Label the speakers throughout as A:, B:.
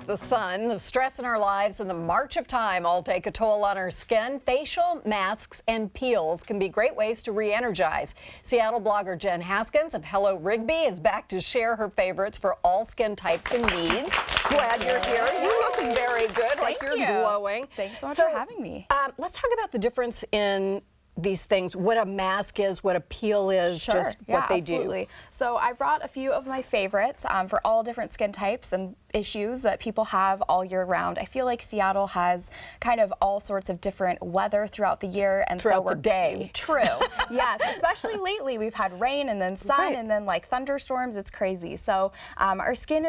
A: The sun, the stress in our lives, and the march of time all take a toll on our skin. Facial masks and peels can be great ways to re-energize. Seattle blogger Jenn Haskins of Hello Rigby is back to share her favorites for all skin types and needs. Glad you're here. You look very good, like you're glowing.
B: Thanks so much for having me.
A: Let's talk about the difference in these things, what a mask is, what a peel is, just what they do.
B: So I brought a few of my favorites for all different skin types and issues that people have all year round. I feel like Seattle has kind of all sorts of different weather throughout the year, and
A: throughout the day.
B: True. Yes, especially lately we've had rain and then sun and then like thunderstorms. It's crazy. So our skin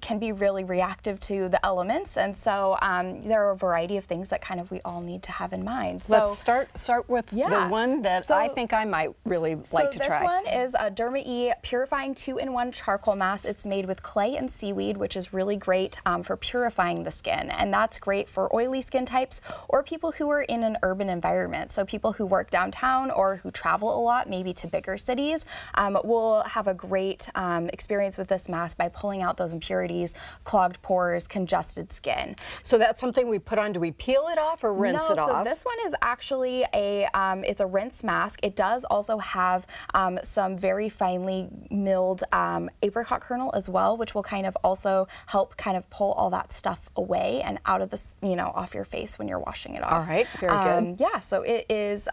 B: can be really reactive to the elements, and so there are a variety of things that kind of we all need to have in mind. So
A: let's start with the one that I think I might really like to try.
B: So this one is a Derma-E Purifying 2-in-1 Charcoal Mask. It's made with clay and seaweed, which is really great for purifying the skin, and that's great for oily skin types or people who are in an urban environment. So people who work downtown or who travel a lot, maybe to bigger cities, will have a great experience with this mask by pulling out those impurities, clogged pores, congested skin.
A: So that's something we put on. Do we peel it off or rinse it off?
B: So this one is actually it's a rinse mask. It does also have some very finely milled apricot kernel as well, which will kind of also help kind of pull all that stuff away and out of the, off your face when you're washing it off.
A: All right, very good.
B: Yeah, so it is,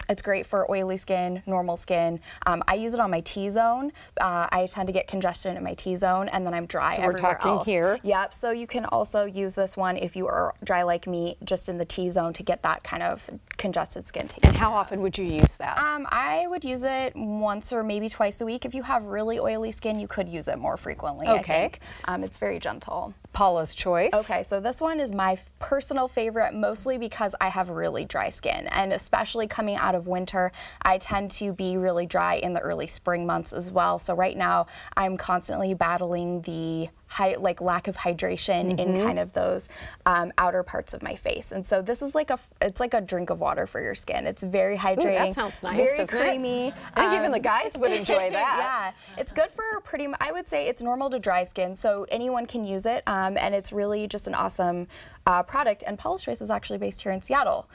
B: it's great for oily skin, normal skin. I use it on my T-zone. I tend to get congestion in my T-zone, and then I'm dry everywhere else.
A: So we're talking here.
B: Yep, so you can also use this one if you are dry like me, just in the T-zone to get that kind of congested skin taken.
A: And how often would you use that?
B: I would use it once or maybe twice a week. If you have really oily skin, you could use it more frequently, I think. It's very gentle.
A: Paula's choice.
B: Okay, so this one is my personal favorite, mostly because I have really dry skin, and especially coming out of winter, I tend to be really dry in the early spring months as well. So right now, I'm constantly battling the lack of hydration in kind of those outer parts of my face, and so this is it's like a drink of water for your skin. It's very hydrating.
A: Ooh, that sounds nice,
B: very
A: doesn't
B: creamy.
A: It? I think even the guys would enjoy that.
B: Yeah, it's good for I would say it's normal to dry skin, so anyone can use it, and it's really just an awesome product. And Paula's Choice is actually based here in Seattle.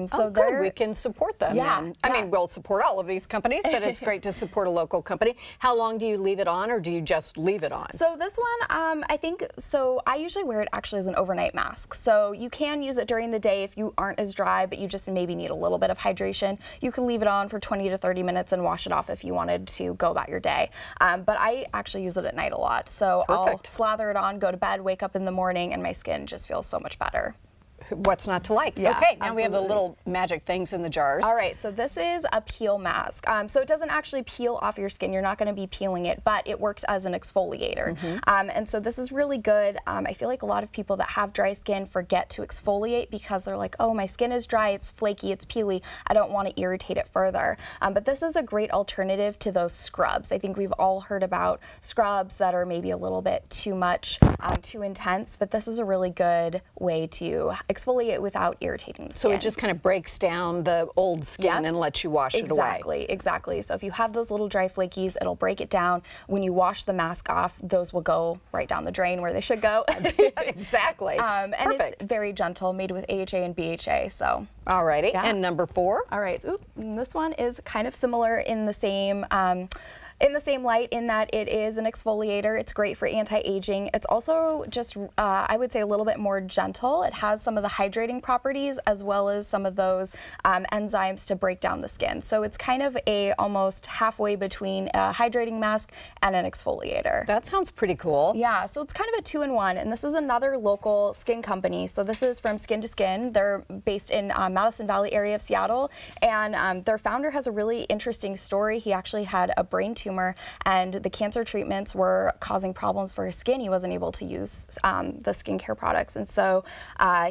B: So
A: good. We can support them.
B: Yeah,
A: I mean, we'll support all of these companies, but it's great to support a local company. How long do you leave it on, or do you just leave it on?
B: So this one, I think, I usually wear it actually as an overnight mask. So you can use it during the day if you aren't as dry, but you just maybe need a little bit of hydration. You can leave it on for 20 to 30 minutes and wash it off if you wanted to go about your day. But I actually use it at night a lot. So I'll slather it on, go to bed, wake up in the morning, and my skin just feels so much better.
A: What's not to like?
B: Yeah,
A: okay, now we have the little magic things in the jars.
B: All right, so this is a peel mask. So it doesn't actually peel off your skin. You're not going to be peeling it, but it works as an exfoliator. And so this is really good. I feel like a lot of people that have dry skin forget to exfoliate because they're like, oh, my skin is dry, it's flaky, it's peely, I don't want to irritate it further. But this is a great alternative to those scrubs. I think we've all heard about scrubs that are maybe a little bit too much, too intense, but this is a really good way to exfoliate without irritating the skin.
A: So it just kind of breaks down the old skin and lets you wash it away.
B: Exactly. So if you have those little dry flakies, it'll break it down. When you wash the mask off, those will go right down the drain where they should go.
A: Exactly.
B: And it's very gentle, made with AHA and BHA. So.
A: Alrighty. And number 4.
B: All right. Oop, this one is kind of similar in the same light in that it is an exfoliator. It's great for anti-aging. It's also just, I would say, a little bit more gentle. It has some of the hydrating properties as well as some of those enzymes to break down the skin. So it's kind of almost halfway between a hydrating mask and an exfoliator.
A: That sounds pretty cool.
B: Yeah, so it's kind of a 2-in-1, and this is another local skin company. So this is from Skin to Skin. They're based in Madison Valley area of Seattle, and their founder has a really interesting story. He actually had a brain tumor tumor, and the cancer treatments were causing problems for his skin. He wasn't able to use the skincare products, and so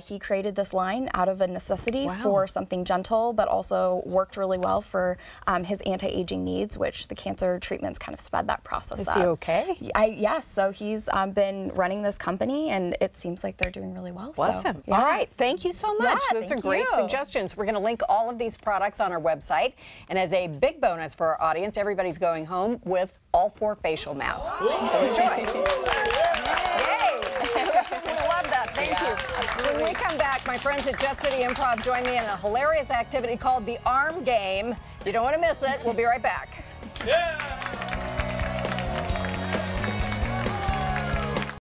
B: he created this line out of a necessity for something gentle, but also worked really well for his anti-aging needs, which the cancer treatments kind of sped that process up.
A: Is he okay?
B: Yes, so he's been running this company, and it seems like they're doing really well.
A: Bless him.
B: Yeah.
A: All right, thank you so much.
B: Yeah,
A: Those are great suggestions. We're going to link all of these products on our website, and as a big bonus for our audience, everybody's going home with all 4 facial masks. So enjoy. Yay! We love that. Thank you. When we come back, my friends at Jet City Improv join me in a hilarious activity called the Arm Game. You don't want to miss it. We'll be right back.
C: Yeah!